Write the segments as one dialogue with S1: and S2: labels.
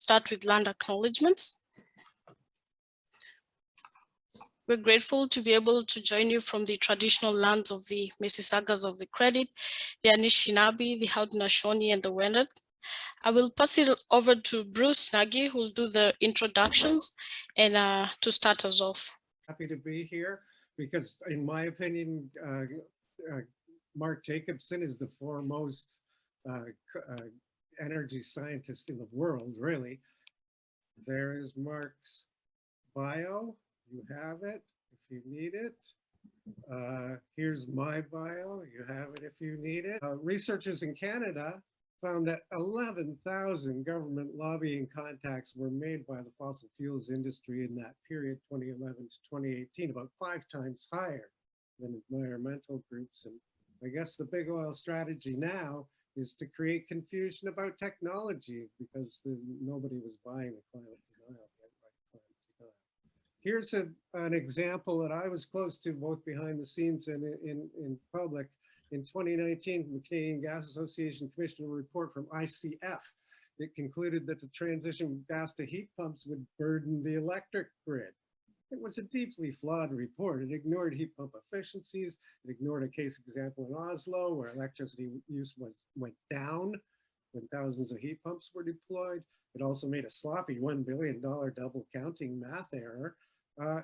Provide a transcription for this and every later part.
S1: start with land acknowledgements. We're grateful to be able to join you from the traditional lands of the Mississaugas of the Credit, the Anishinaabe, the Haudenosaunee, and the Wendat. I will pass it over to Bruce Nagy, who will do the introductions and to start us off.
S2: Happy to be here because, in my opinion, Mark Jacobson is the foremost energy scientist in the world, really. There is Mark's bio. You have it if you need it. Here's my bio. You have it if you need it. Researchers in Canada found that 11,000 government lobbying contacts were made by the fossil fuels industry in that period, 2011 to 2018, about 5 times higher than environmental groups. And I guess the big oil strategy now is to create confusion about technology because nobody was buying the climate denial. Here's an example that I was close to both behind the scenes and in public. In 2019, the Canadian Gas Association commissioned a report from ICF. It concluded that the transition from gas to heat pumps would burden the electric grid. It was a deeply flawed report. It ignored heat pump efficiencies. It ignored a case example in Oslo where electricity use went down when thousands of heat pumps were deployed. It also made a sloppy $1 billion double counting math error.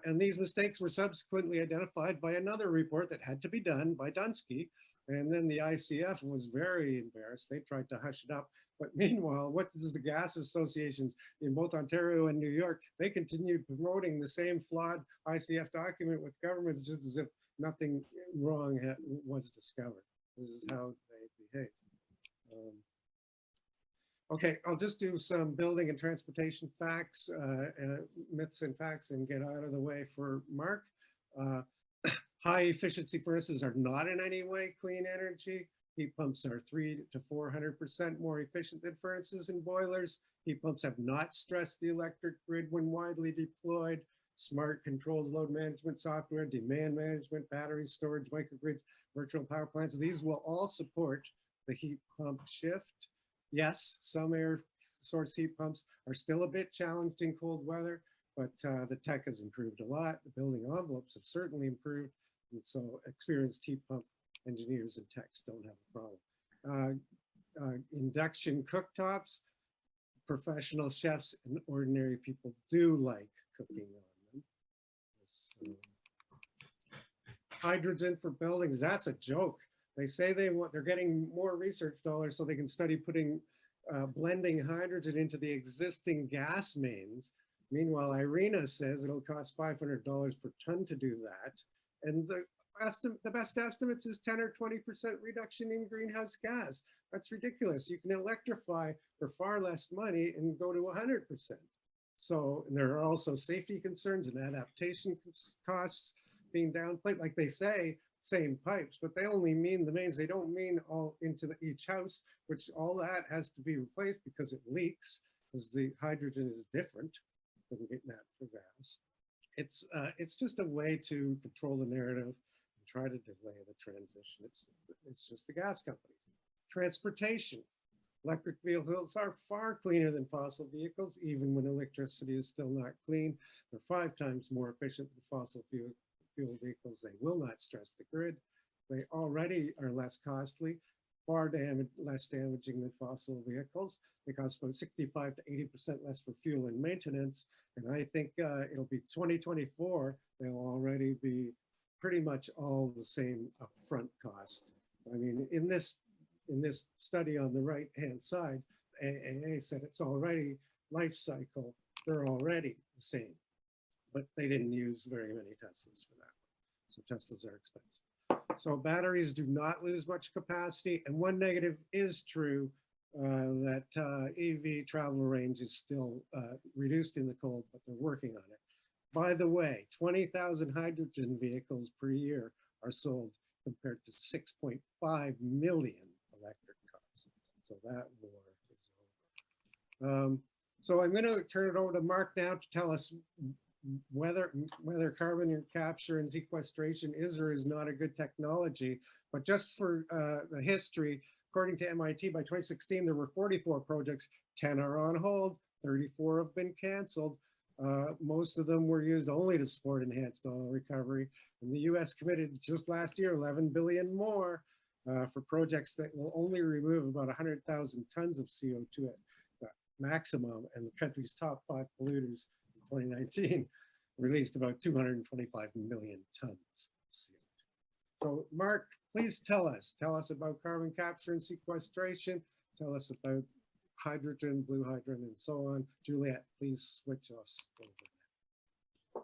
S2: And these mistakes were subsequently identified by another report that had to be done by Dunsky. And then the ICF was very embarrassed. They tried to hush it up. But meanwhile, what does the gas associations in both Ontario and New York, they continued promoting the same flawed ICF document with governments just as if nothing wrong was discovered. This is how they behave. Okay, I'll just do some building and transportation facts, myths and facts, and get out of the way for Mark. High efficiency furnaces are not in any way clean energy. Heat pumps are 300 to 400% more efficient than furnaces and boilers. Heat pumps have not stressed the electric grid when widely deployed. Smart controls, load management software, demand management, battery storage, microgrids, virtual power plants. These will all support the heat pump shift. Yes, some air source heat pumps are still a bit challenged in cold weather, but the tech has improved a lot. The building envelopes have certainly improved. And so experienced heat pump engineers and techs don't have a problem. Induction cooktops, professional chefs and ordinary people do like cooking on them. Hydrogen for buildings, that's a joke. They say they're getting more research dollars so they can study putting blending hydrogen into the existing gas mains. Meanwhile, IRENA says it'll cost $500 per ton to do that. And the best estimates is 10 or 20% reduction in greenhouse gas. That's ridiculous. You can electrify for far less money and go to 100%. So and there are also safety concerns and adaptation costs being downplayed. Like they say, same pipes, but they only mean the mains. They don't mean all into each house, which all that has to be replaced because it leaks, because the hydrogen is different than natural gas. It's just a way to control the narrative and try to delay the transition. It's just the gas companies. Transportation. Electric vehicles are far cleaner than fossil vehicles, even when electricity is still not clean. They're 5 times more efficient than fossil fuel vehicles. They will not stress the grid. They already are less costly, far less damaging than fossil vehicles. They cost about 65 to 80% less for fuel and maintenance. And I think it'll be 2024, they'll already be pretty much all the same upfront cost. I mean, in this study on the right-hand side, AAA said it's already life cycle, they're already the same. But they didn't use very many Teslas for that. So Teslas are expensive. So batteries do not lose much capacity. And one negative is true that EV travel range is still reduced in the cold, but they're working on it. By the way, 20,000 hydrogen vehicles per year are sold compared to 6.5 million electric cars. So that war is over. So I'm going to turn it over to Mark now to tell us whether carbon capture and sequestration is or is not a good technology. But just for the history, according to MIT, by 2016, there were 44 projects, 10 are on hold, 34 have been canceled. Most of them were used only to support enhanced oil recovery. And the US committed just last year, 11 billion more for projects that will only remove about 100,000 tons of CO2 at maximum. And the country's top 5 polluters in 2019 released about 225 million tons of CO2. So Mark, please tell us about carbon capture and sequestration. Tell us about hydrogen, blue hydrogen, and so on. Juliet, please switch us over.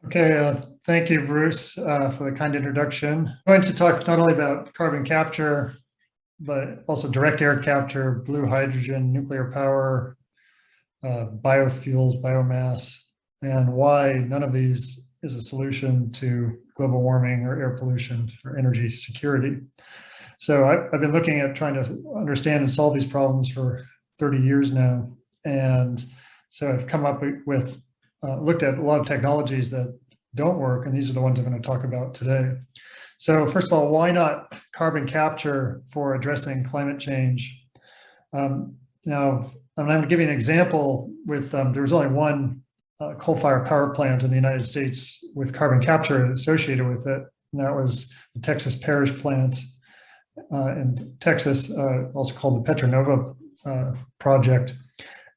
S3: Okay, thank you, Bruce, for the kind introduction. I'm going to talk not only about carbon capture, but also direct air capture, blue hydrogen, nuclear power, biofuels, biomass, and why none of these is a solution to global warming or air pollution or energy security. So I've been looking at trying to understand and solve these problems for 30 years now. And so I've come up with, looked at a lot of technologies that don't work, and these are the ones I'm going to talk about today. So first of all, why not carbon capture for addressing climate change? Now, I'm going to give you an example with, there was only one coal-fired power plant in the United States with carbon capture associated with it, and that was the Texas Parish plant in Texas, also called the Petronova project.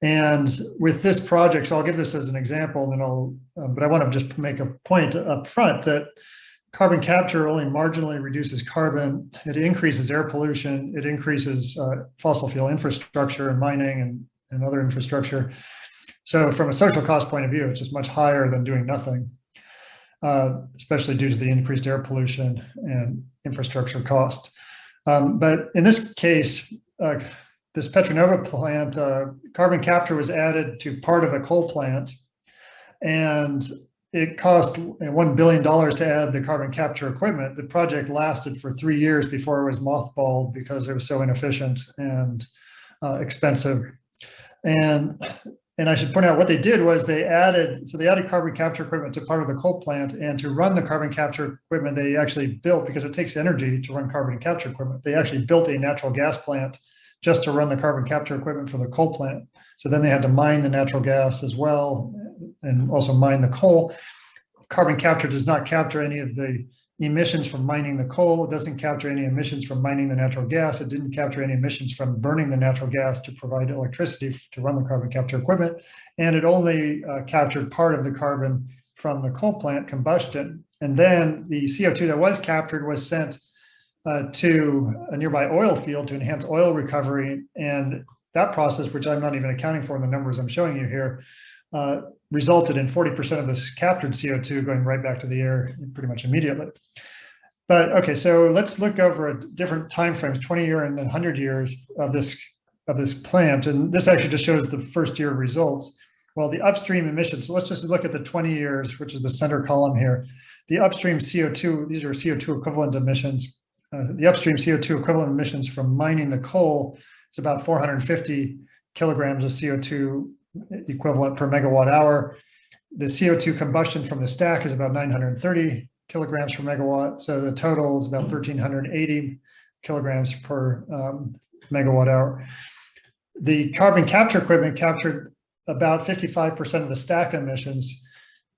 S3: And with this project, so I'll give this as an example, and then but I want to just make a point up front that carbon capture only marginally reduces carbon. It increases air pollution. It increases fossil fuel infrastructure and mining and other infrastructure. So from a social cost point of view, it's just much higher than doing nothing, especially due to the increased air pollution and infrastructure cost. But in this case, this Petronova plant, carbon capture was added to part of a coal plant, and it cost $1 billion to add the carbon capture equipment. The project lasted for 3 years before it was mothballed because it was so inefficient and expensive. And I should point out what they did was they added carbon capture equipment to part of the coal plant, and to run the carbon capture equipment, they actually built, because it takes energy to run carbon capture equipment, they actually built a natural gas plant just to run the carbon capture equipment for the coal plant. So then they had to mine the natural gas as well, and also mine the coal. Carbon capture does not capture any of the emissions from mining the coal. It doesn't capture any emissions from mining the natural gas. It didn't capture any emissions from burning the natural gas to provide electricity to run the carbon capture equipment. And it only captured part of the carbon from the coal plant combustion. And then the CO2 that was captured was sent to a nearby oil field to enhance oil recovery. And that process, which I'm not even accounting for in the numbers I'm showing you here, resulted in 40% of this captured CO2 going right back to the air pretty much immediately. But okay, so let's look over at different time frames, 20 year and 100 years of this plant. And this actually just shows the first year results. Well, the upstream emissions, so let's just look at the 20 years, which is the center column here. The upstream CO2, these are CO2 equivalent emissions. The upstream CO2 equivalent emissions from mining the coal is about 450 kilograms of CO2 equivalent per megawatt hour. The CO2 combustion from the stack is about 930 kilograms per megawatt. So the total is about 1,380 kilograms per megawatt hour. The carbon capture equipment captured about 55% of the stack emissions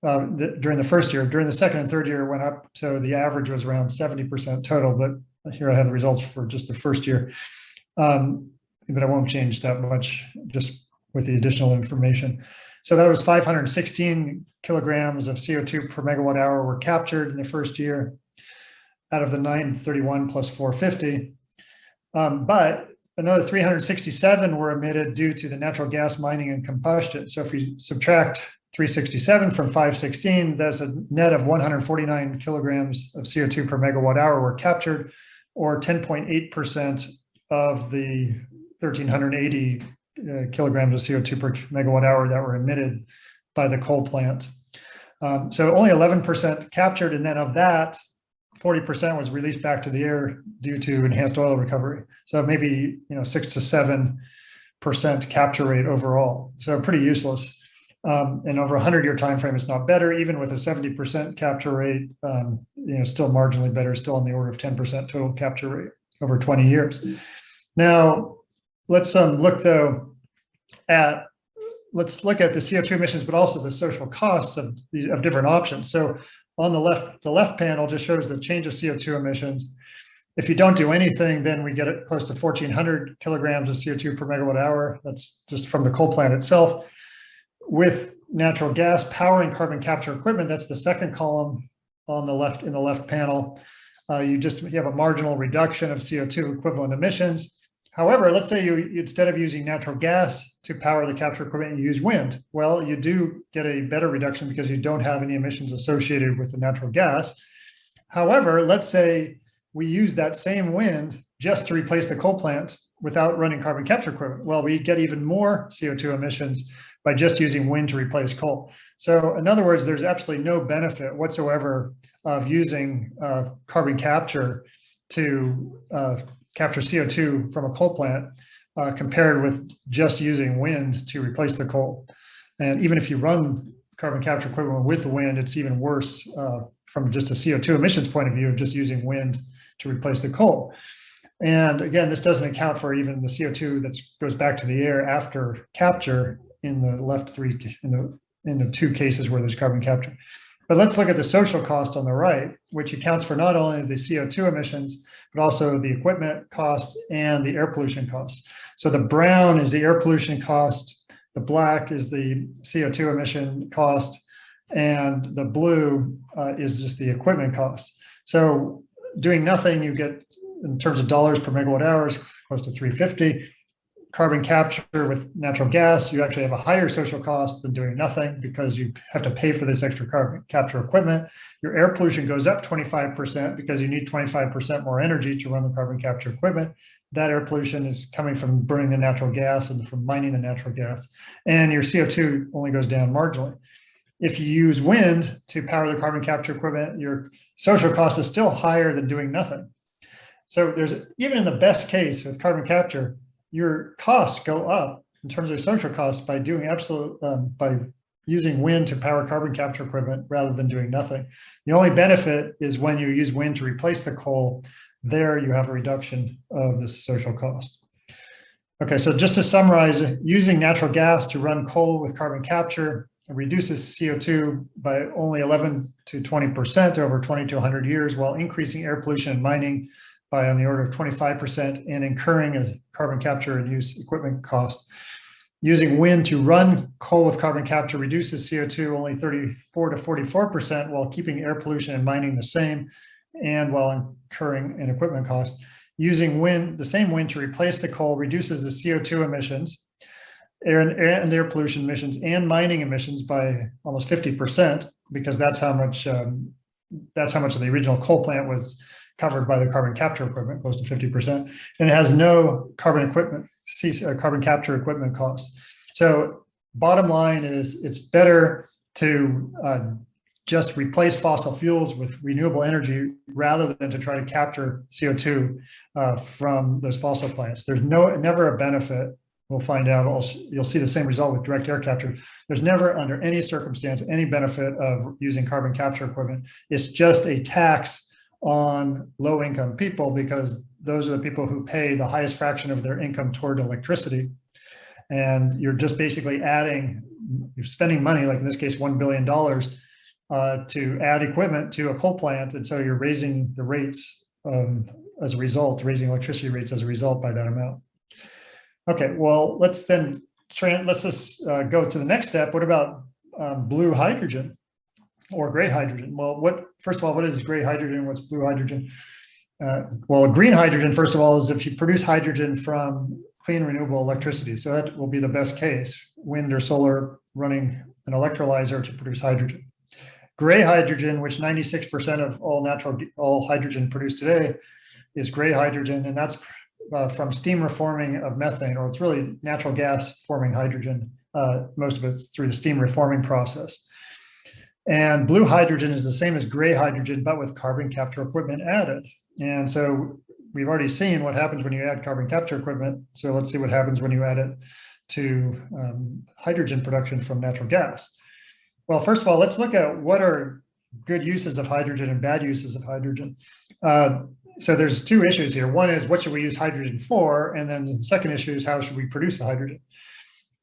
S3: during the first year. During the second and third year, it went up. So the average was around 70% total, but here I have the results for just the first year. But I won't change that much just with the additional information. So that was 516 kilograms of CO2 per megawatt hour were captured in the first year out of the 931 plus 450. But another 367 were emitted due to the natural gas mining and combustion. So if we subtract 367 from 516, that's a net of 149 kilograms of CO2 per megawatt hour were captured, or 10.8% of the 1,380 kilograms of CO2 per megawatt hour that were emitted by the coal plant. So only 11% captured, and then of that, 40% was released back to the air due to enhanced oil recovery. So maybe 6 to 7% capture rate overall. So pretty useless. And over a 100-year time frame, it's not better. Even with a 70% capture rate, still marginally better, still on the order of 10% total capture rate over 20 years. Now, let's look though at let's look at the CO2 emissions, but also the social costs of different options. So on the left panel just shows the change of CO2 emissions. If you don't do anything, then we get it close to 1,400 kilograms of CO2 per megawatt hour. That's just from the coal plant itself. With natural gas powering carbon capture equipment, that's the second column on the left, in the left panel. You have a marginal reduction of CO2 equivalent emissions. However, let's say you instead of using natural gas to power the capture equipment, you use wind. Well, you do get a better reduction because you don't have any emissions associated with the natural gas. However, let's say we use that same wind just to replace the coal plant without running carbon capture equipment. Well, we get even more CO2 emissions by just using wind to replace coal. So in other words, there's absolutely no benefit whatsoever of using carbon capture to capture CO2 from a coal plant compared with just using wind to replace the coal. And even if you run carbon capture equipment with wind, it's even worse from just a CO2 emissions point of view of just using wind to replace the coal. And again, this doesn't account for even the CO2 that goes back to the air after capture in the left three, in the two cases where there's carbon capture. But let's look at the social cost on the right, which accounts for not only the CO2 emissions, but also the equipment costs and the air pollution costs. So the brown is the air pollution cost, the black is the CO2 emission cost, and the blue is just the equipment cost. So doing nothing, you get, in terms of dollars per megawatt hours, close to 350. Carbon capture with natural gas, you actually have a higher social cost than doing nothing because you have to pay for this extra carbon capture equipment. Your air pollution goes up 25% because you need 25% more energy to run the carbon capture equipment. That air pollution is coming from burning the natural gas and from mining the natural gas. And your CO2 only goes down marginally. If you use wind to power the carbon capture equipment, your social cost is still higher than doing nothing. So there's, even in the best case with carbon capture, your costs go up in terms of social costs by doing by using wind to power carbon capture equipment rather than doing nothing. The only benefit is when you use wind to replace the coal, there you have a reduction of the social cost. Okay, so just to summarize, using natural gas to run coal with carbon capture reduces CO2 by only 11 to 20% over 20 to 100 years, while increasing air pollution and mining by on the order of 25% and incurring a carbon capture and use equipment cost. Using wind to run coal with carbon capture reduces CO2 only 34 to 44% while keeping air pollution and mining the same and while incurring an equipment cost. Using wind, the same wind to replace the coal reduces the CO2 emissions, air pollution emissions and mining emissions by almost 50% because that's how much of the original coal plant was covered by the carbon capture equipment, close to 50%, and it has no carbon capture equipment costs. So bottom line is it's better to just replace fossil fuels with renewable energy rather than to try to capture CO2 from those fossil plants. There's never a benefit. We'll find out also, you'll see the same result with direct air capture. There's never under any circumstance any benefit of using carbon capture equipment. It's just a tax on low-income people because those are the people who pay the highest fraction of their income toward electricity. And you're just basically you're spending money, like in this case, $1 billion to add equipment to a coal plant. And so you're raising the rates as a result, raising electricity rates as a result by that amount. Okay, well, let's just go to the next step. What about blue hydrogen? Or gray hydrogen? Well, first of all, what is gray hydrogen? What's blue hydrogen? Well, green hydrogen, first of all, is if you produce hydrogen from clean renewable electricity. So that will be the best case, wind or solar running an electrolyzer to produce hydrogen. Gray hydrogen, which 96% of all hydrogen produced today is gray hydrogen, and that's from steam reforming of methane, or it's really natural gas forming hydrogen. Most of it's through the steam reforming process. And blue hydrogen is the same as gray hydrogen, but with carbon capture equipment added. And so we've already seen what happens when you add carbon capture equipment. So let's see what happens when you add it to hydrogen production from natural gas. Well, first of all, let's look at what are good uses of hydrogen and bad uses of hydrogen. So there's two issues here. One is what should we use hydrogen for? And then the second issue is how should we produce the hydrogen?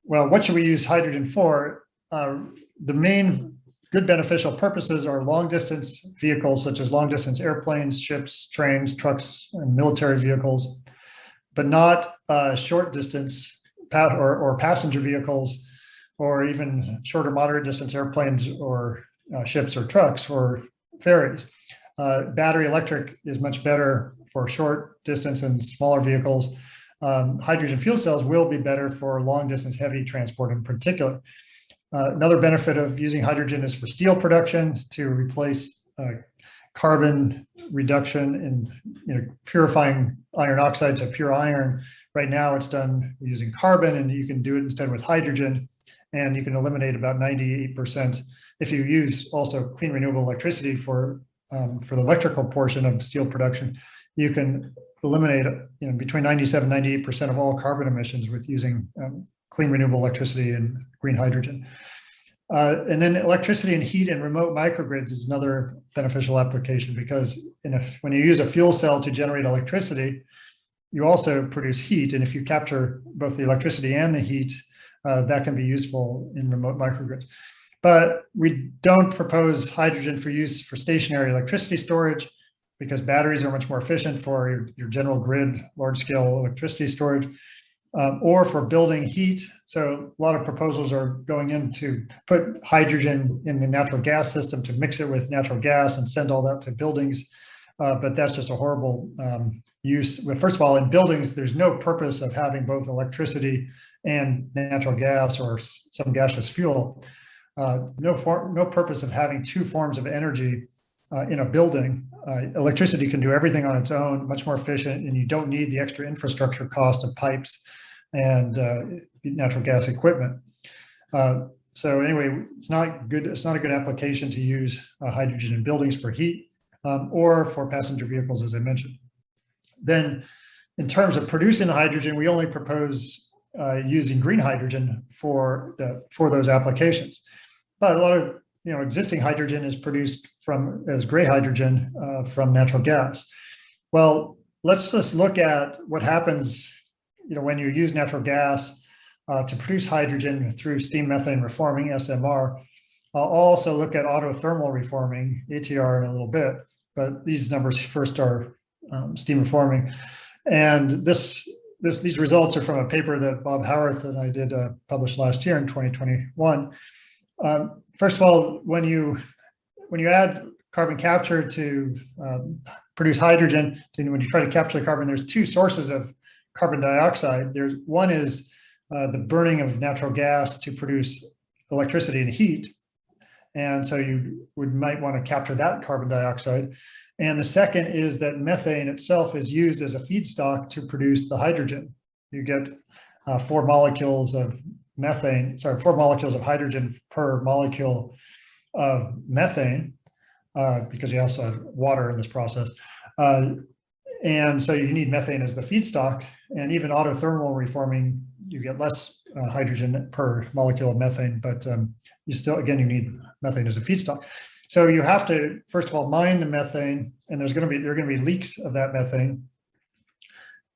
S3: well, what should we use hydrogen for? The main good beneficial purposes are long distance vehicles, such as long distance airplanes, ships, trains, trucks, and military vehicles, but not short distance or passenger vehicles, or even shorter moderate distance airplanes or ships or trucks or ferries. Battery electric is much better for short distance and smaller vehicles. Hydrogen fuel cells will be better for long distance heavy transport in particular. Another benefit of using hydrogen is for steel production to replace carbon reduction and purifying iron oxide to pure iron. Right now it's done using carbon, and you can do it instead with hydrogen, and you can eliminate about 98% if you use also clean renewable electricity for the electrical portion of steel production. You can eliminate between 97-98% of all carbon emissions with using clean renewable electricity and green hydrogen. And then electricity and heat and remote microgrids is another beneficial application, because when you use a fuel cell to generate electricity, you also produce heat. And if you capture both the electricity and the heat, that can be useful in remote microgrids. But we don't propose hydrogen for use for stationary electricity storage, because batteries are much more efficient for your general grid, large-scale electricity storage, or for building heat. So a lot of proposals are going in to put hydrogen in the natural gas system, to mix it with natural gas and send all that to buildings. But that's just a horrible use. Well, first of all, in buildings, there's no purpose of having both electricity and natural gas or some gaseous fuel. No purpose of having two forms of energy in a building. Electricity can do everything on its own, much more efficient, and you don't need the extra infrastructure cost of pipes and natural gas equipment. So anyway, it's not good. It's not a good application to use hydrogen in buildings for heat or for passenger vehicles, as I mentioned. Then, in terms of producing the hydrogen, we only propose using green hydrogen for those applications. But a lot of existing hydrogen is produced as gray hydrogen from natural gas. Well, let's just look at what happens when you use natural gas to produce hydrogen through steam methane reforming, SMR. I'll also look at autothermal reforming, ATR, in a little bit, but these numbers first are steam reforming. And these results are from a paper that Bob Howarth and I did publish last year in 2021. First of all, when you add carbon capture to produce hydrogen, when you try to capture the carbon, there's two sources of carbon dioxide. One is the burning of natural gas to produce electricity and heat, and so you might want to capture that carbon dioxide. And the second is that methane itself is used as a feedstock to produce the hydrogen. You get 4 molecules of hydrogen per molecule of methane, because you also have water in this process. And so you need methane as the feedstock, and even autothermal reforming, you get less hydrogen per molecule of methane, but you need methane as a feedstock. So you have to, first of all, mine the methane, and there are going to be leaks of that methane.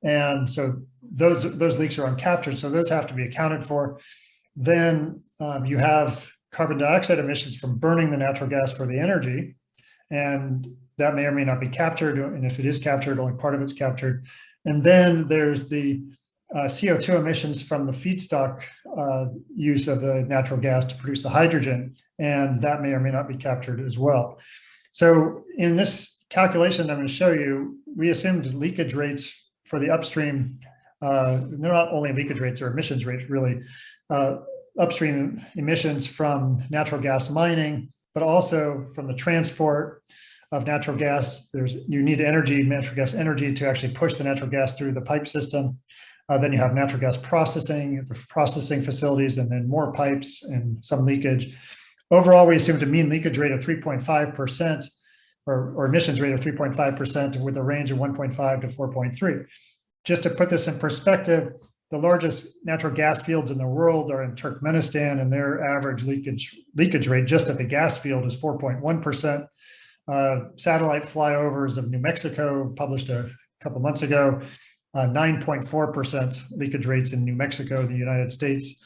S3: And so those leaks are uncaptured, so those have to be accounted for. Then you have carbon dioxide emissions from burning the natural gas for the energy, and that may or may not be captured, and if it is captured, only part of it's captured. And then there's the CO2 emissions from the feedstock use of the natural gas to produce the hydrogen, and that may or may not be captured as well. So in this calculation I'm going to show you, we assumed leakage rates for the upstream. They're not only leakage rates or emissions rates, really. Upstream emissions from natural gas mining, but also from the transport of natural gas. You need natural gas energy to actually push the natural gas through the pipe system. Then you have natural gas processing, the processing facilities, and then more pipes and some leakage. Overall, we assumed a mean leakage rate of 3.5%, or emissions rate of 3.5%, with a range of 1.5 to 4.3. Just to put this in perspective, the largest natural gas fields in the world are in Turkmenistan, and their average leakage rate just at the gas field is 4.1%. Satellite flyovers of New Mexico, published a couple months ago, 9.4% leakage rates in New Mexico, the United States.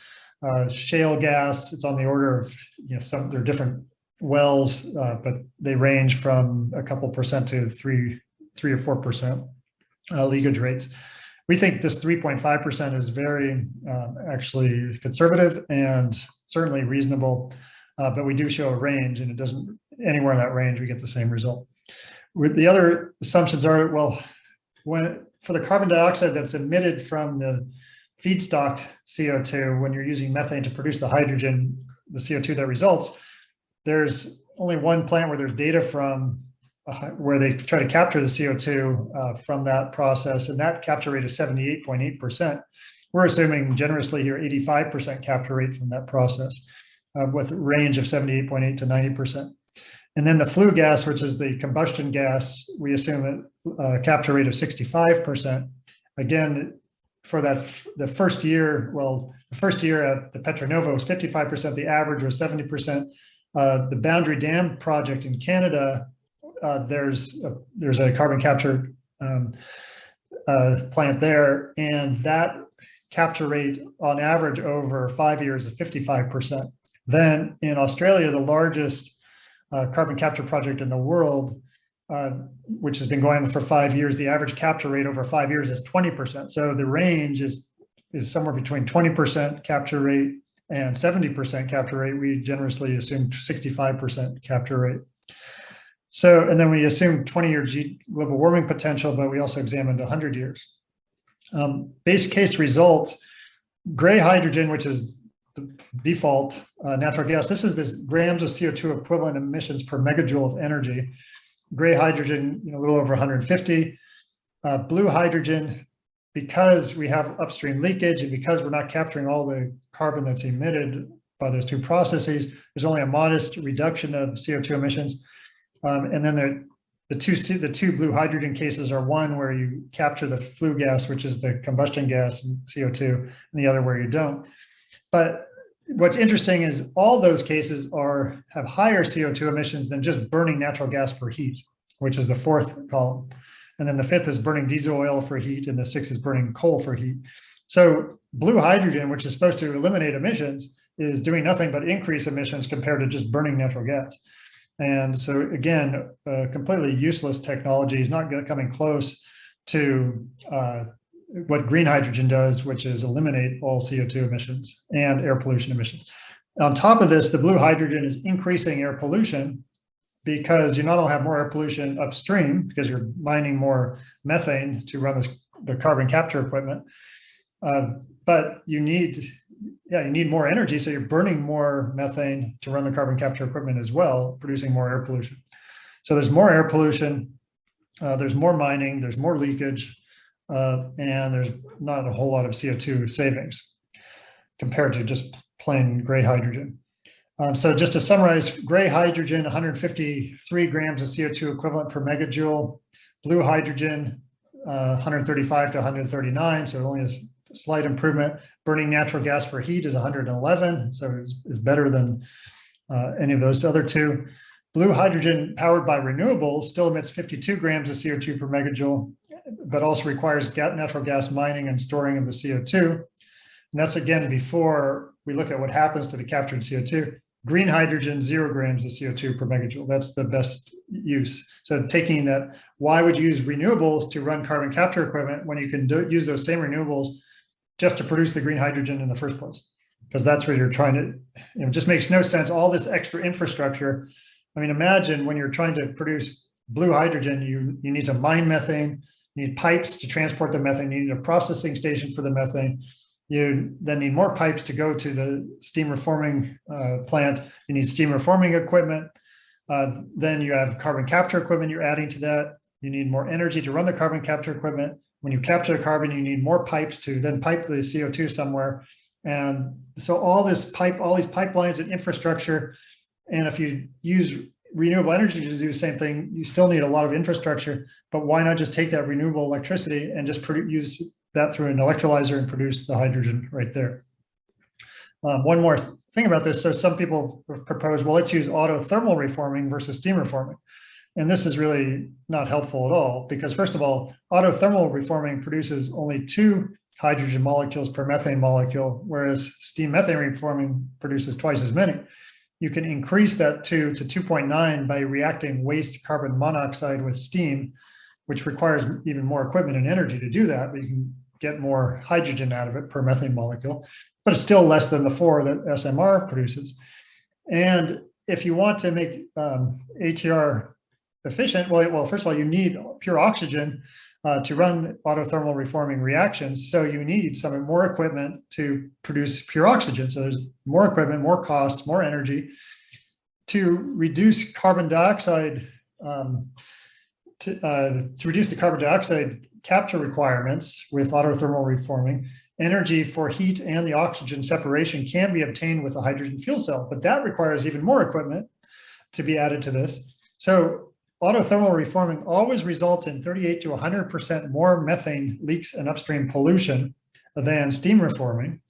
S3: Shale gas, it's on the order of, there are different wells, but they range from a couple percent to 3 or 4% leakage rates. We think this 3.5% is very actually conservative and certainly reasonable, but we do show a range, and it doesn't, anywhere in that range we get the same result. With the other assumptions are, well, for the carbon dioxide that's emitted from the feedstock CO2, when you're using methane to produce the hydrogen, the CO2 that results, there's only one plant where there's data from where they try to capture the CO2 from that process, and that capture rate is 78.8%. We're assuming generously here 85% capture rate from that process, with a range of 78.8 to 90%. And then the flue gas, which is the combustion gas, we assume a capture rate of 65%. Again, for the first year, the first year at the Petronova was 55%, the average was 70%. The Boundary Dam project in Canada, there's a carbon capture plant there, and that capture rate on average over 5 years is 55%. Then in Australia, the largest carbon capture project in the world, which has been going on for 5 years, the average capture rate over 5 years is 20%. So the range is somewhere between 20% capture rate and 70% capture rate. We generously assume 65% capture rate. So, and then we assume 20-year global warming potential, but we also examined 100 years. Base case results, gray hydrogen, which is the default natural gas. This is the grams of CO2 equivalent emissions per megajoule of energy. Gray hydrogen, a little over 150. Blue hydrogen, because we have upstream leakage and because we're not capturing all the carbon that's emitted by those two processes, there's only a modest reduction of CO2 emissions. And then the two blue hydrogen cases are one where you capture the flue gas, which is the combustion gas and CO2, and the other where you don't. But what's interesting is all those cases have higher CO2 emissions than just burning natural gas for heat, which is the fourth column. And then the fifth is burning diesel oil for heat, and the sixth is burning coal for heat. So blue hydrogen, which is supposed to eliminate emissions, is doing nothing but increase emissions compared to just burning natural gas. And so again, completely useless technology, is not coming close to what green hydrogen does, which is eliminate all CO2 emissions and air pollution emissions. On top of this, the blue hydrogen is increasing air pollution because you not only have more air pollution upstream because you're mining more methane to run the carbon capture equipment, but you need more energy, so you're burning more methane to run the carbon capture equipment as well, producing more air pollution. So there's more air pollution, there's more mining, there's more leakage, and there's not a whole lot of CO2 savings compared to just plain gray hydrogen. So just to summarize, gray hydrogen, 153 grams of CO2 equivalent per megajoule, blue hydrogen, 135 to 139, so only a slight improvement. Burning natural gas for heat is 111, so it's better than any of those other two. Blue hydrogen powered by renewables still emits 52 grams of CO2 per megajoule, but also requires natural gas mining and storing of the CO2. And that's again before we look at what happens to the captured CO2. Green hydrogen, 0 grams of CO2 per megajoule. That's the best use. So taking that, why would you use renewables to run carbon capture equipment when you can use those same renewables just to produce the green hydrogen in the first place? Because that's where you're trying to, it just makes no sense. All this extra infrastructure. I mean, imagine when you're trying to produce blue hydrogen, you need to mine methane, you need pipes to transport the methane, you need a processing station for the methane. You then need more pipes to go to the steam reforming plant. You need steam reforming equipment. Then you have carbon capture equipment you're adding to that. You need more energy to run the carbon capture equipment. When you capture the carbon, you need more pipes to then pipe the CO2 somewhere. And so all these pipelines and infrastructure, and if you use renewable energy to do the same thing, you still need a lot of infrastructure, but why not just take that renewable electricity and just use that through an electrolyzer and produce the hydrogen right there? One more thing about this. So some people propose, well, let's use autothermal reforming versus steam reforming. And this is really not helpful at all, because first of all, autothermal reforming produces only 2 hydrogen molecules per methane molecule, whereas steam methane reforming produces twice as many. You can increase that 2 to 2.9 by reacting waste carbon monoxide with steam, which requires even more equipment and energy to do that, but you can get more hydrogen out of it per methane molecule, but it's still less than the 4 that SMR produces. And if you want to make ATR efficient, well, first of all, you need pure oxygen to run autothermal reforming reactions. So you need some more equipment to produce pure oxygen. So there's more equipment, more cost, more energy to reduce carbon dioxide, to reduce the carbon dioxide capture requirements with autothermal reforming. Energy for heat and the oxygen separation can be obtained with a hydrogen fuel cell, but that requires even more equipment to be added to this. So autothermal reforming always results in 38 to 100% more methane leaks and upstream pollution than steam reforming.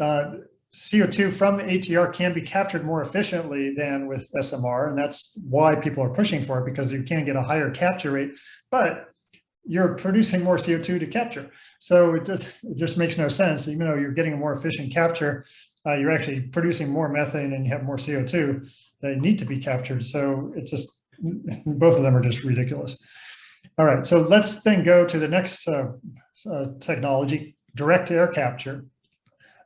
S3: CO2 from ATR can be captured more efficiently than with SMR, and that's why people are pushing for it, because you can get a higher capture rate, but you're producing more CO2 to capture. So it just makes no sense. Even though you're getting a more efficient capture, you're actually producing more methane and you have more CO2 that need to be captured. So it just, both of them are just ridiculous. All right, so let's then go to the next technology, direct air capture.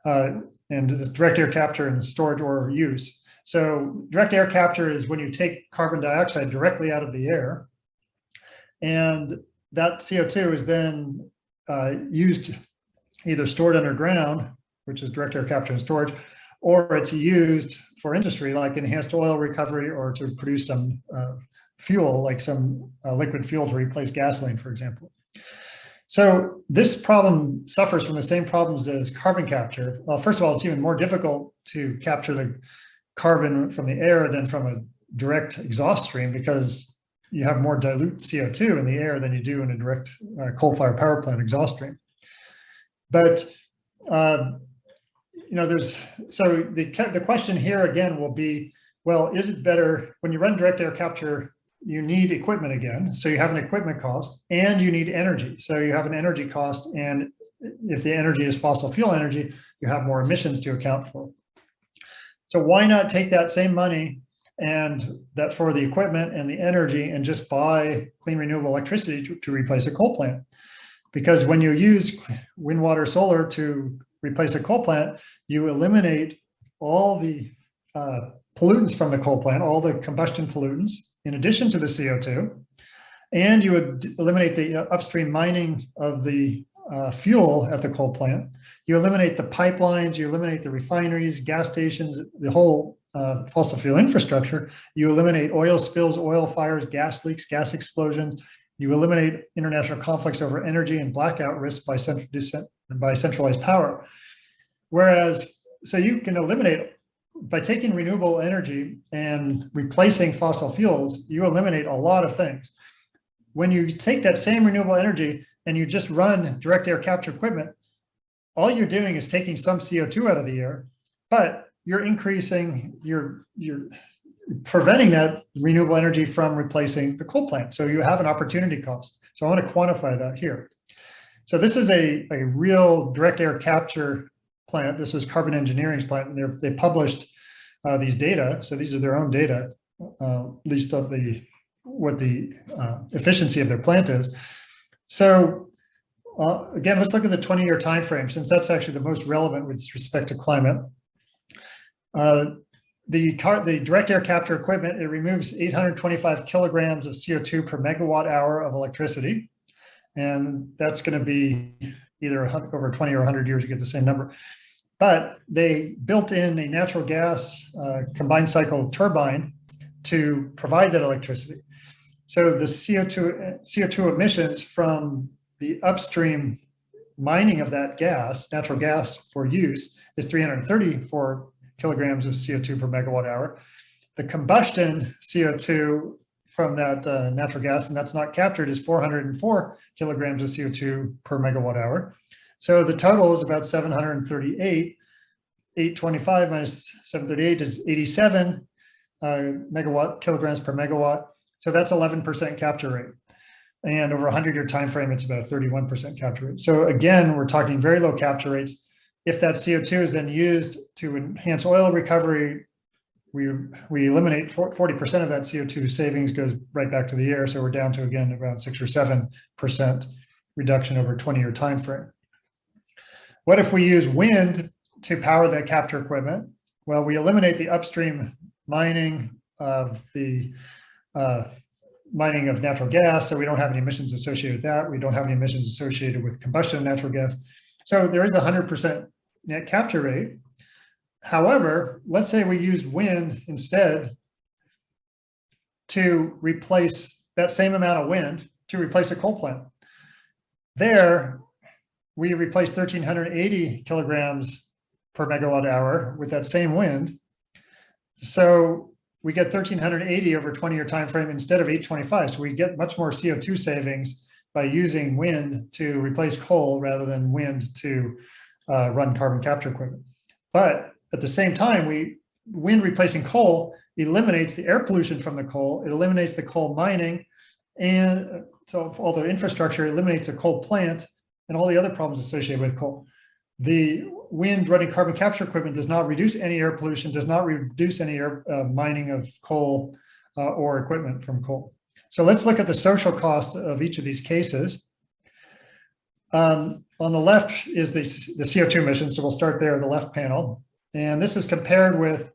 S3: And this direct air capture and storage or use. So direct air capture is when you take carbon dioxide directly out of the air, and that CO2 is then used, either stored underground, which is direct air capture and storage, or it's used for industry like enhanced oil recovery, or to produce some fuel, like some liquid fuel to replace gasoline, for example. So this problem suffers from the same problems as carbon capture. Well, first of all, it's even more difficult to capture the carbon from the air than from a direct exhaust stream, because you have more dilute CO2 in the air than you do in a direct coal-fired power plant exhaust stream. But you know, so the question here again will be, well, is it better when you run direct air capture? You need equipment again, so you have an equipment cost, and you need energy, so you have an energy cost, and if the energy is fossil fuel energy, you have more emissions to account for. So why not take that same money and that for the equipment and the energy and just buy clean renewable electricity to replace a coal plant? Because when you use wind, water, solar to replace a coal plant, you eliminate all the pollutants from the coal plant, all the combustion pollutants, in addition to the CO2, and you would eliminate the upstream mining of the fuel at the coal plant. You eliminate the pipelines, you eliminate the refineries, gas stations, the whole fossil fuel infrastructure. You eliminate oil spills, oil fires, gas leaks, gas explosions. You eliminate international conflicts over energy and blackout risk by centralized power. Whereas, so you can eliminate, by taking renewable energy and replacing fossil fuels, you eliminate a lot of things. When you take that same renewable energy and you just run direct air capture equipment, all you're doing is taking some CO2 out of the air, but you're increasing, you're preventing that renewable energy from replacing the coal plant. So you have an opportunity cost. So I want to quantify that here. So this is a real direct air capture plant. This is Carbon Engineering's plant, and they published these data. So these are their own data, at least of what the efficiency of their plant is. So again, let's look at the 20-year time frame, since that's actually the most relevant with respect to climate. The direct air capture equipment, it removes 825 kilograms of CO2 per megawatt hour of electricity. And that's going to be either over 20 or 100 years, you get the same number. But they built in a natural gas combined cycle turbine to provide that electricity. So the CO2 emissions from the upstream mining of that gas, natural gas for use, is 334 kilograms of CO2 per megawatt hour. The combustion CO2 from that natural gas, and that's not captured, is 404 kilograms of CO2 per megawatt hour. So the total is about 738. 825 minus 738 is 87 kilograms per megawatt. So that's 11% capture rate. And over a 100-year time frame, it's about a 31% capture rate. So again, we're talking very low capture rates. If that CO2 is then used to enhance oil recovery, we eliminate 40% of that CO2 savings goes right back to the air. So we're down to, again, around 6 or 7% reduction over a 20-year time frame. What if we use wind to power that capture equipment? Well, we eliminate the upstream mining of mining of natural gas, so we don't have any emissions associated with that. We don't have any emissions associated with combustion of natural gas. So there is a 100% net capture rate. However, let's say we use wind instead to replace that same amount of wind to replace a coal plant. There, we replace 1,380 kilograms per megawatt hour with that same wind. So we get 1,380 over a 20-year time frame instead of 825. So we get much more CO2 savings by using wind to replace coal rather than wind to run carbon capture equipment. But at the same time, wind replacing coal eliminates the air pollution from the coal. It eliminates the coal mining, and so all the infrastructure eliminates the coal plant and all the other problems associated with coal. The wind running carbon capture equipment does not reduce any air pollution, does not reduce any air mining of coal or equipment from coal. So let's look at the social cost of each of these cases. On the left is the CO2 emissions, so we'll start there, the left panel. And this is compared with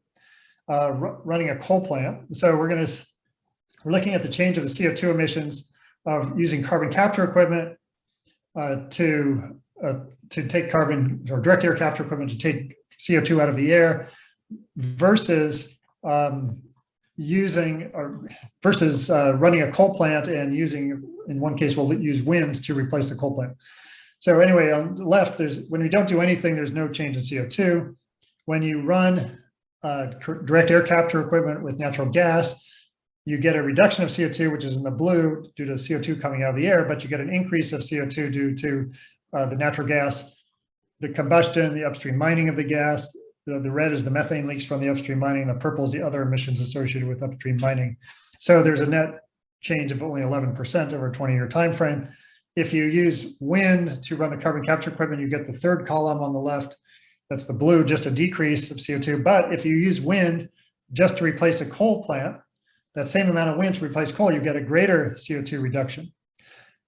S3: running a coal plant. So we're looking at the change of the CO2 emissions of using carbon capture equipment to take carbon, or direct air capture equipment to take CO2 out of the air versus running a coal plant and using, in one case, we'll use winds to replace the coal plant. So anyway, on the left, when we don't do anything, there's no change in CO2. When you run direct air capture equipment with natural gas, you get a reduction of CO2, which is in the blue due to CO2 coming out of the air, but you get an increase of CO2 due to the natural gas, the combustion, the upstream mining of the gas. The red is the methane leaks from the upstream mining. The purple is the other emissions associated with upstream mining. So there's a net change of only 11% over a 20-year time frame. If you use wind to run the carbon capture equipment, you get the third column on the left. That's the blue, just a decrease of CO2. But if you use wind just to replace a coal plant, that same amount of wind to replace coal, you get a greater CO2 reduction.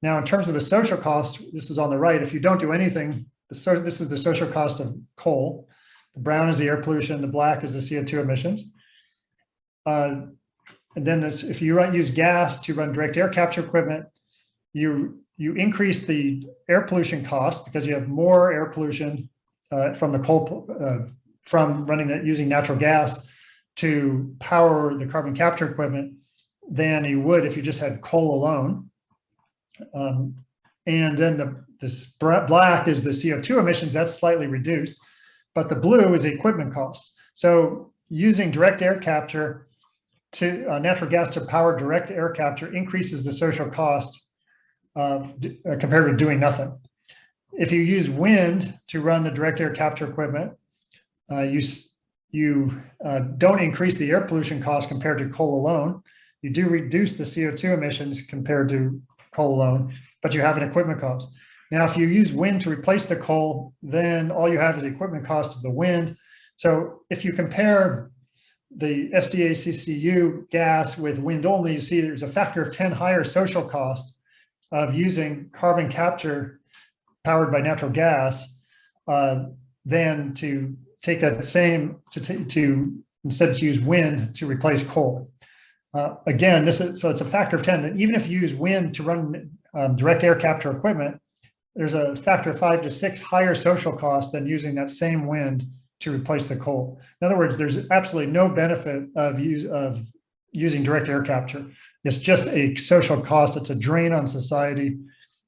S3: Now, in terms of the social cost, this is on the right. If you don't do anything, this is the social cost of coal. The brown is the air pollution. The black is the CO2 emissions. And then if you use gas to run direct air capture equipment, you increase the air pollution cost because you have more air pollution from the coal, from using natural gas to power the carbon capture equipment than you would if you just had coal alone. And then this black is the CO2 emissions, that's slightly reduced, but the blue is the equipment cost. So using direct air capture to natural gas to power direct air capture increases the social cost compared to doing nothing. If you use wind to run the direct air capture equipment, you don't increase the air pollution cost compared to coal alone. You do reduce the CO2 emissions compared to coal alone, but you have an equipment cost. Now, if you use wind to replace the coal, then all you have is the equipment cost of the wind. So if you compare the SDA-CCU gas with wind only, you see there's a factor of 10 higher social cost of using carbon capture powered by natural gas than to take that same, instead to use wind to replace coal. Again, so it's a factor of 10. And even if you use wind to run direct air capture equipment, there's a factor of 5 to 6 higher social cost than using that same wind to replace the coal. In other words, there's absolutely no benefit of using direct air capture. It's just a social cost. It's a drain on society.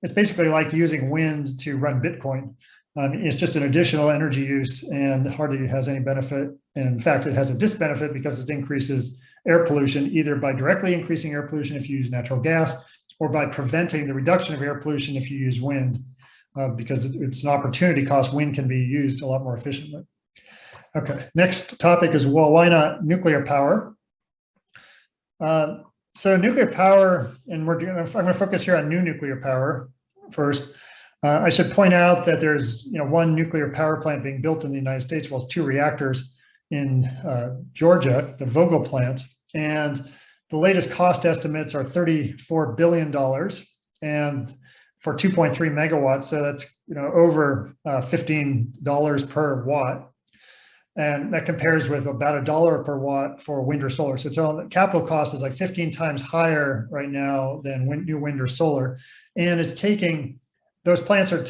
S3: It's basically like using wind to run Bitcoin. It's just an additional energy use and hardly has any benefit. And in fact, it has a disbenefit because it increases air pollution, either by directly increasing air pollution if you use natural gas, or by preventing the reduction of air pollution if you use wind, because it's an opportunity cost. Wind can be used a lot more efficiently. Okay, next topic is, well, why not nuclear power? So nuclear power, and I'm going to focus here on new nuclear power first. I should point out that there's one nuclear power plant being built in the United States, well, it's 2 reactors in Georgia, the Vogtle plant, and the latest cost estimates are $34 billion, and for 2.3 megawatts, so that's over $15 per watt. And that compares with about $1 per watt for wind or solar. So the capital cost is like 15 times higher right now than new wind or solar. And it's taking, those reactors are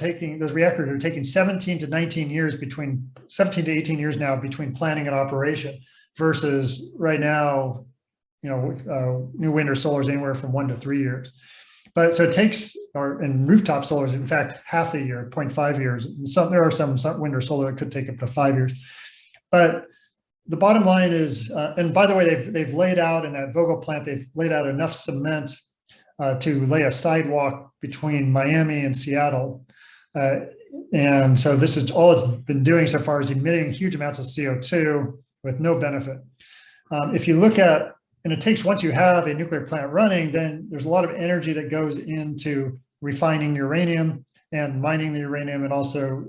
S3: taking 17 to 18 years now between planning and operation, versus right now, with new wind or solar is anywhere from 1 to 3 years. But so it takes, and rooftop solar is in fact half a year, 0.5 years. And there are some wind or solar that could take up to 5 years. But the bottom line is, and by the way, they've laid out in that Vogtle plant, they've laid out enough cement to lay a sidewalk between Miami and Seattle. And so this is all it's been doing so far, is emitting huge amounts of CO2 with no benefit. If you look at, and it takes, once you have a nuclear plant running, then there's a lot of energy that goes into refining uranium and mining the uranium, and also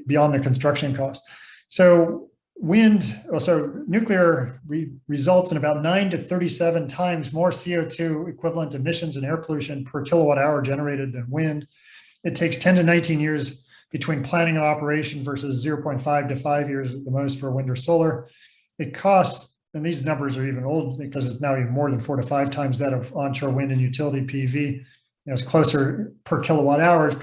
S3: beyond the construction cost. So nuclear results in about 9 to 37 times more CO2 equivalent emissions and air pollution per kilowatt hour generated than wind. It takes 10 to 19 years between planning and operation versus 0.5 to 5 years at the most for wind or solar. It costs, and these numbers are even old because it's now even more than 4 to 5 times that of onshore wind and utility PV. It's closer per kilowatt hours.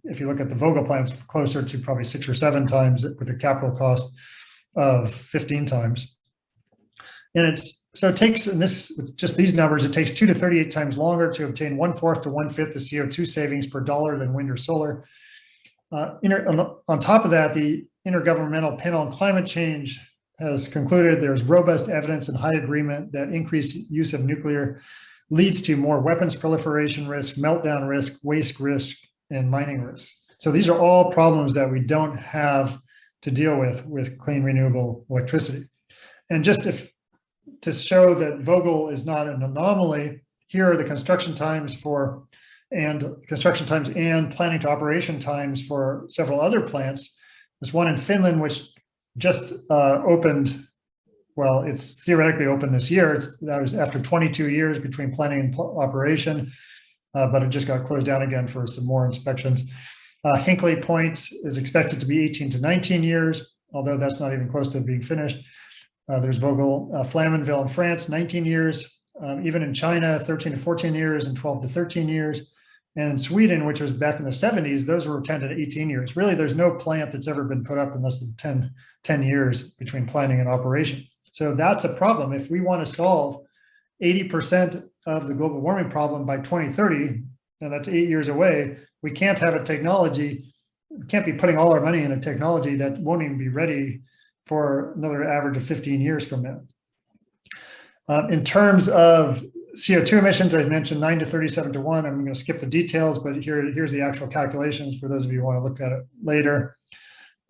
S3: If you look at the Vogtle plant, it's closer to probably 6 or 7 times with a capital cost of 15 times. And it takes, and with just these numbers, it takes 2 to 38 times longer to obtain 1/4 to 1/5 the CO2 savings per dollar than wind or solar. On top of that, the Intergovernmental Panel on Climate Change has concluded there's robust evidence and high agreement that increased use of nuclear leads to more weapons proliferation risk, meltdown risk, waste risk, and mining risks. So these are all problems that we don't have to deal with clean renewable electricity. And just to show that Vogtle is not an anomaly, here are the construction times and planning to operation times for several other plants. There's one in Finland, which just opened, well, it's theoretically open this year. That was after 22 years between planning and operation. But it just got closed down again for some more inspections. Hinkley Point is expected to be 18 to 19 years, although that's not even close to being finished. There's Vogtle, Flamanville in France, 19 years. Even in China, 13 to 14 years and 12 to 13 years. And in Sweden, which was back in the 70s, those were 10 to 18 years. Really, there's no plant that's ever been put up in less than 10 years between planning and operation. So that's a problem. If we want to solve 80% of the global warming problem by 2030, and that's 8 years away, we can't have a technology, we can't be putting all our money in a technology that won't even be ready for another average of 15 years from now. In terms of CO2 emissions, I mentioned 9 to 37 to 1. I'm going to skip the details, but here's the actual calculations for those of you who want to look at it later.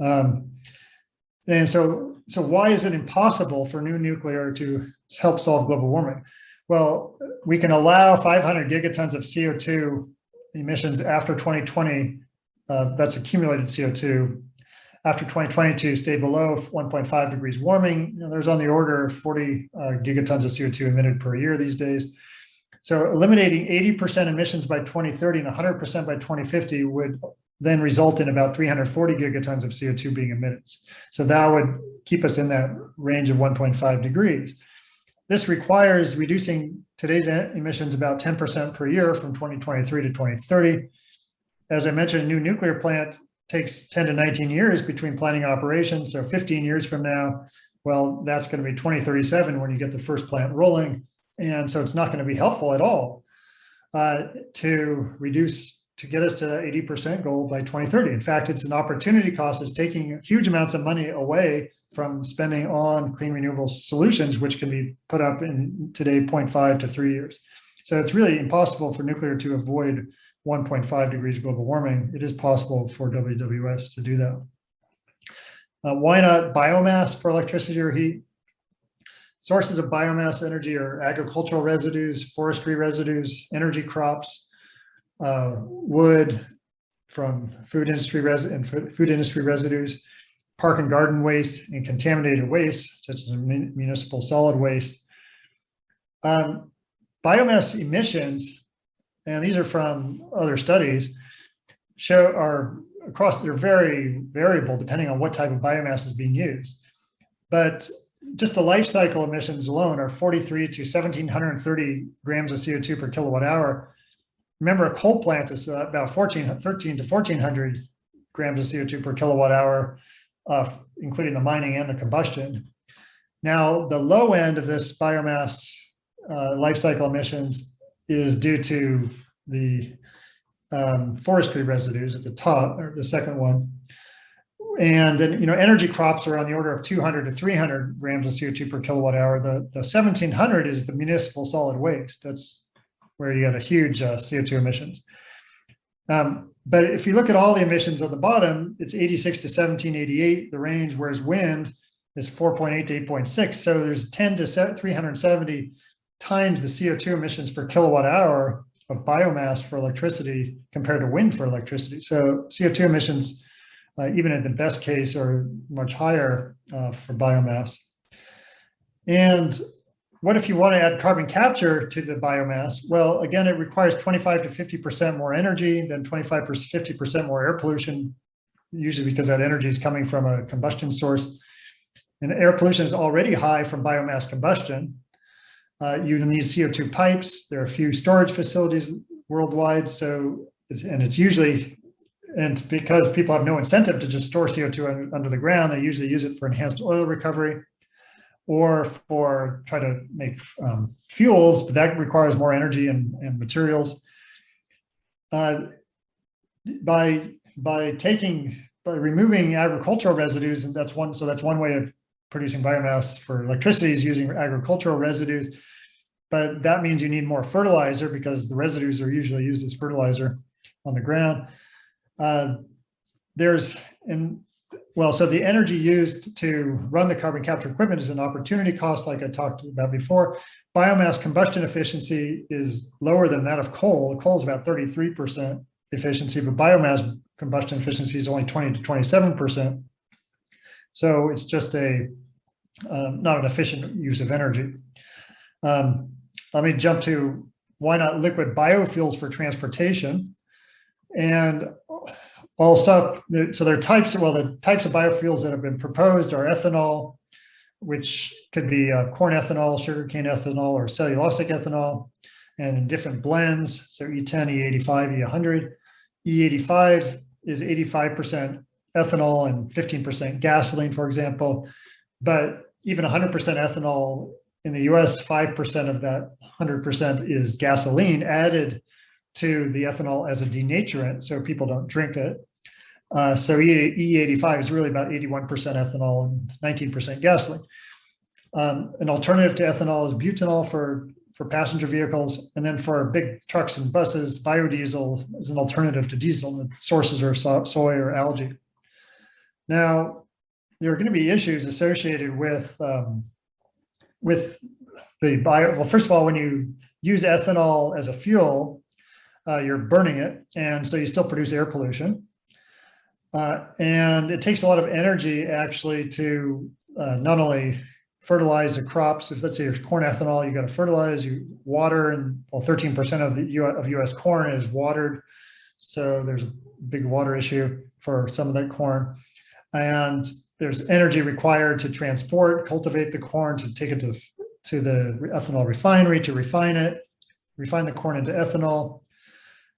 S3: And so why is it impossible for new nuclear to help solve global warming? Well, we can allow 500 gigatons of CO2 emissions after 2020, that's accumulated CO2, after 2020 to stay below 1.5 degrees warming. There's on the order of 40 gigatons of CO2 emitted per year these days. So eliminating 80% emissions by 2030 and 100% by 2050 would then result in about 340 gigatons of CO2 being emitted. So that would keep us in that range of 1.5 degrees. This requires reducing today's emissions about 10% per year from 2023 to 2030. As I mentioned, a new nuclear plant takes 10 to 19 years between planning and operation. So 15 years from now, well, that's going to be 2037 when you get the first plant rolling. And so it's not going to be helpful at all to get us to the 80% goal by 2030. In fact, it's an opportunity cost. It's taking huge amounts of money away from spending on clean renewable solutions, which can be put up in today 0.5 to 3 years. So it's really impossible for nuclear to avoid 1.5 degrees global warming. It is possible for WWS to do that. Why not biomass for electricity or heat? sources of biomass energy are agricultural residues, forestry residues, energy crops, wood from food industry residues, park and garden waste, and contaminated waste, such as municipal solid waste. Biomass emissions, and these are from other studies, they're very variable depending on what type of biomass is being used. But just the life cycle emissions alone are 43 to 1,730 grams of CO2 per kilowatt hour. Remember, a coal plant is about 13 to 1,400 grams of CO2 per kilowatt hour, including the mining and the combustion. Now, the low end of this biomass life cycle emissions is due to the forestry residues at the top, or the second one. And then, energy crops are on the order of 200 to 300 grams of CO2 per kilowatt hour. The 1,700 is the municipal solid waste. That's where you got a huge CO2 emissions. But if you look at all the emissions on the bottom, it's 86 to 1788, the range, whereas wind is 4.8 to 8.6. So there's 10 to 370 times the CO2 emissions per kilowatt hour of biomass for electricity compared to wind for electricity. So CO2 emissions, even in the best case, are much higher for biomass. And what if you want to add carbon capture to the biomass? Well, again, it requires 25 to 50% more energy, then 25 to 50% more air pollution, usually because that energy is coming from a combustion source. And air pollution is already high from biomass combustion. You need CO2 pipes. There are a few storage facilities worldwide. So, and because people have no incentive to just store CO2 under the ground, they usually use it for enhanced oil recovery or for try to make fuels, but that requires more energy and materials. By removing agricultural residues, and that's one way of producing biomass for electricity is using agricultural residues, but that means you need more fertilizer because the residues are usually used as fertilizer on the ground. So the energy used to run the carbon capture equipment is an opportunity cost, like I talked about before. Biomass combustion efficiency is lower than that of coal. Coal is about 33% efficiency, but biomass combustion efficiency is only 20 to 27%. So it's just not an efficient use of energy. Let me jump to why not liquid biofuels for transportation. And I'll stop. So there are the types of biofuels that have been proposed are ethanol, which could be corn ethanol, sugarcane ethanol, or cellulosic ethanol, and in different blends. So E10, E85, E100. E85 is 85% ethanol and 15% gasoline, for example. But even 100% ethanol in the US, 5% of that 100% is gasoline added to the ethanol as a denaturant, so people don't drink it. So E85 is really about 81% ethanol and 19% gasoline. An alternative to ethanol is butanol for passenger vehicles. And then for big trucks and buses, biodiesel is an alternative to diesel. The sources are soy or algae. Now, there are going to be issues associated with well, first of all, when you use ethanol as a fuel, you're burning it, and so you still produce air pollution. And it takes a lot of energy actually to not only fertilize the crops. If let's say there's corn ethanol, you got to fertilize, you water, and well, 13% of US corn is watered, so there's a big water issue for some of that corn. And there's energy required to transport, cultivate the corn, to take it to the ethanol refinery, to refine the corn into ethanol.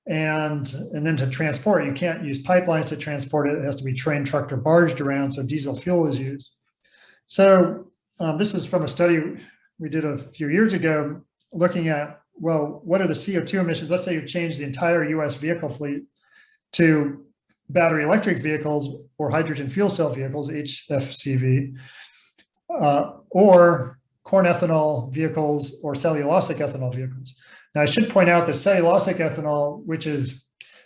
S3: And then to transport, you can't use pipelines to transport it. It has to be train, trucked, or barged around, so diesel fuel is used. So this is from a study we did a few years ago, looking at, well, what are the CO2 emissions? Let's say you change the entire US vehicle fleet to battery electric vehicles or hydrogen fuel cell vehicles, HFCV, or corn ethanol vehicles or cellulosic ethanol vehicles. Now, I should point out that cellulosic ethanol, which is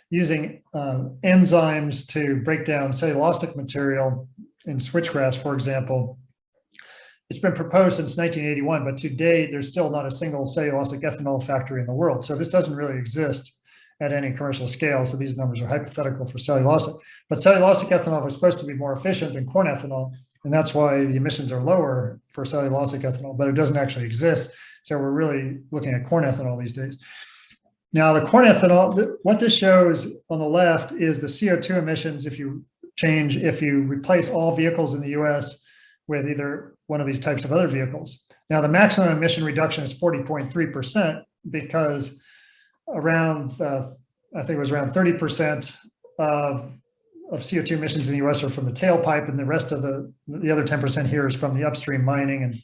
S3: using enzymes to break down cellulosic material in switchgrass, for example, it's been proposed since 1981, but to date, there's still not a single cellulosic ethanol factory in the world. So this doesn't really exist at any commercial scale. So these numbers are hypothetical for cellulosic. But cellulosic ethanol was supposed to be more efficient than corn ethanol, and that's why the emissions are lower for cellulosic ethanol, but it doesn't actually exist. So we're really looking at corn ethanol these days. Now, the corn ethanol, what this shows on the left is the CO2 emissions if you replace all vehicles in the US with either one of these types of other vehicles. Now, the maximum emission reduction is 40.3% because around, I think it was around 30% of CO2 emissions in the US are from the tailpipe, and the rest of the other 10% here is from the upstream mining and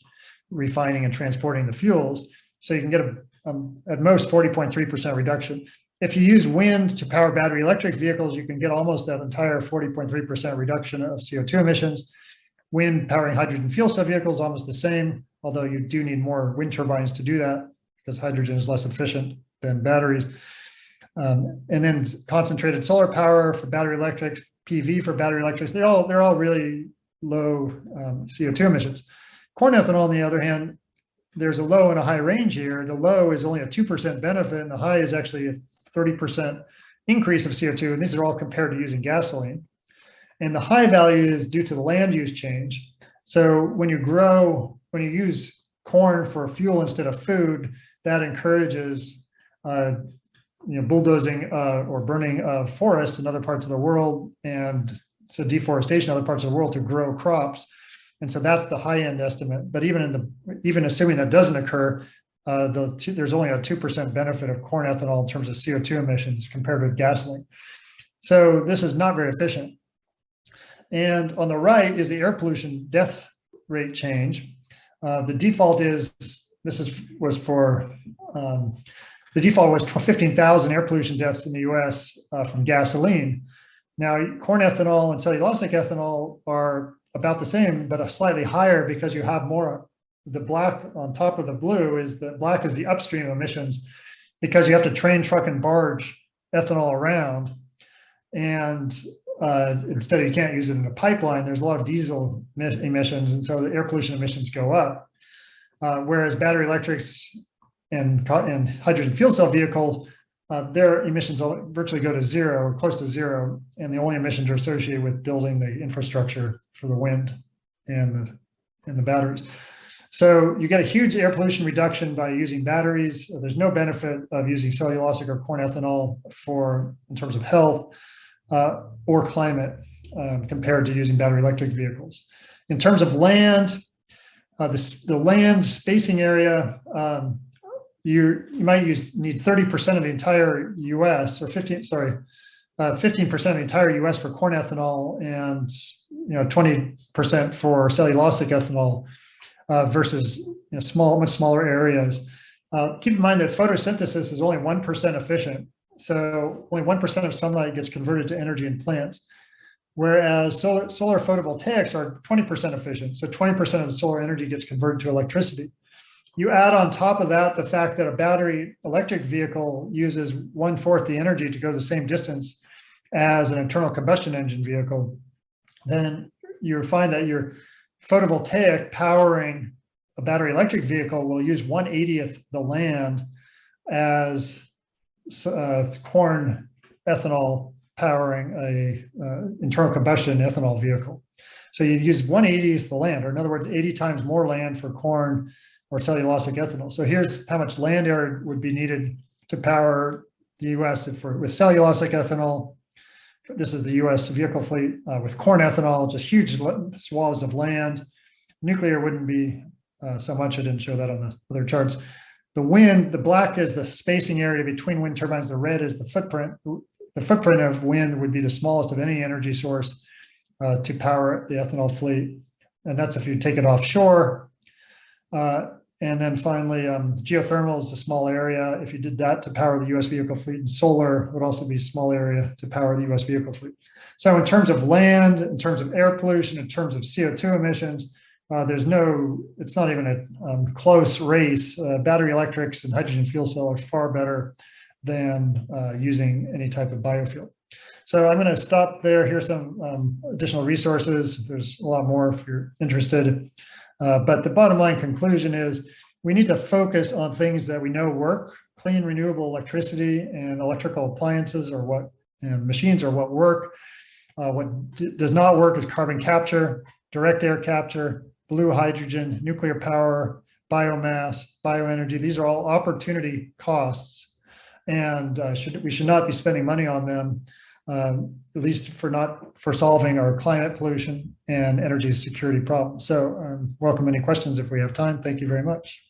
S3: refining and transporting the fuels. So you can get at most 40.3% reduction. If you use wind to power battery electric vehicles, you can get almost that entire 40.3% reduction of CO2 emissions. Wind powering hydrogen fuel cell vehicles, almost the same, although you do need more wind turbines to do that because hydrogen is less efficient than batteries. And then concentrated solar power for battery electrics, PV for battery electrics, they're all really low CO2 emissions. Corn ethanol, on the other hand, there's a low and a high range here. The low is only a 2% benefit, and the high is actually a 30% increase of CO2, and these are all compared to using gasoline. And the high value is due to the land use change. So when you use corn for fuel instead of food, that encourages bulldozing or burning of forests in other parts of the world, and so deforestation in other parts of the world to grow crops. And so that's the high end estimate. But even assuming that doesn't occur, there's only a 2% benefit of corn ethanol in terms of CO2 emissions compared with gasoline. So this is not very efficient. And on the right is the air pollution death rate change. The default was 15,000 air pollution deaths in the US from gasoline. Now, corn ethanol and cellulosic ethanol are about the same, but slightly higher because you have more. The black on top of the blue is the upstream emissions, because you have to train, truck, and barge ethanol around. And instead, you can't use it in a pipeline. There's a lot of diesel emissions, and so the air pollution emissions go up. Whereas battery electrics and hydrogen fuel cell vehicles, their emissions virtually go to zero, or close to zero, and the only emissions are associated with building the infrastructure for the wind and the batteries. So you get a huge air pollution reduction by using batteries. There's no benefit of using cellulosic or corn ethanol in terms of health or climate compared to using battery electric vehicles. In terms of land, the land spacing area, you might need 30% of the entire US, or 15% of the entire US for corn ethanol, and 20% for cellulosic ethanol versus much smaller areas. Keep in mind that photosynthesis is only 1% efficient. So only 1% of sunlight gets converted to energy in plants, whereas solar photovoltaics are 20% efficient. So 20% of the solar energy gets converted to electricity. You add on top of that the fact that a battery electric vehicle uses 1/4 the energy to go the same distance as an internal combustion engine vehicle, then you find that your photovoltaic powering a battery electric vehicle will use 1/80th the land as corn ethanol powering a internal combustion ethanol vehicle. So you use 1/80th the land, or in other words, 80 times more land for corn or cellulosic ethanol. So here's how much land area would be needed to power the US with cellulosic ethanol. This is the US vehicle fleet with corn ethanol, just huge swaths of land. Nuclear wouldn't be so much. I didn't show that on the other charts. The black is the spacing area between wind turbines. The red is the footprint. The footprint of wind would be the smallest of any energy source to power the ethanol fleet. And that's if you take it offshore. And then finally, geothermal is a small area. If you did that to power the US vehicle fleet, and solar would also be a small area to power the US vehicle fleet. So in terms of land, in terms of air pollution, in terms of CO2 emissions, it's not even a close race. Battery electrics and hydrogen fuel cell are far better than using any type of biofuel. So I'm going to stop there. Here's some additional resources. There's a lot more if you're interested. But the bottom line conclusion is we need to focus on things that we know work. Clean, renewable electricity and electrical appliances are what, and machines are what work. What does not work is carbon capture, direct air capture, blue hydrogen, nuclear power, biomass, bioenergy. These are all opportunity costs, and we should not be spending money on them, at least for solving our climate pollution and energy security problems. So welcome any questions if we have time. Thank you very much.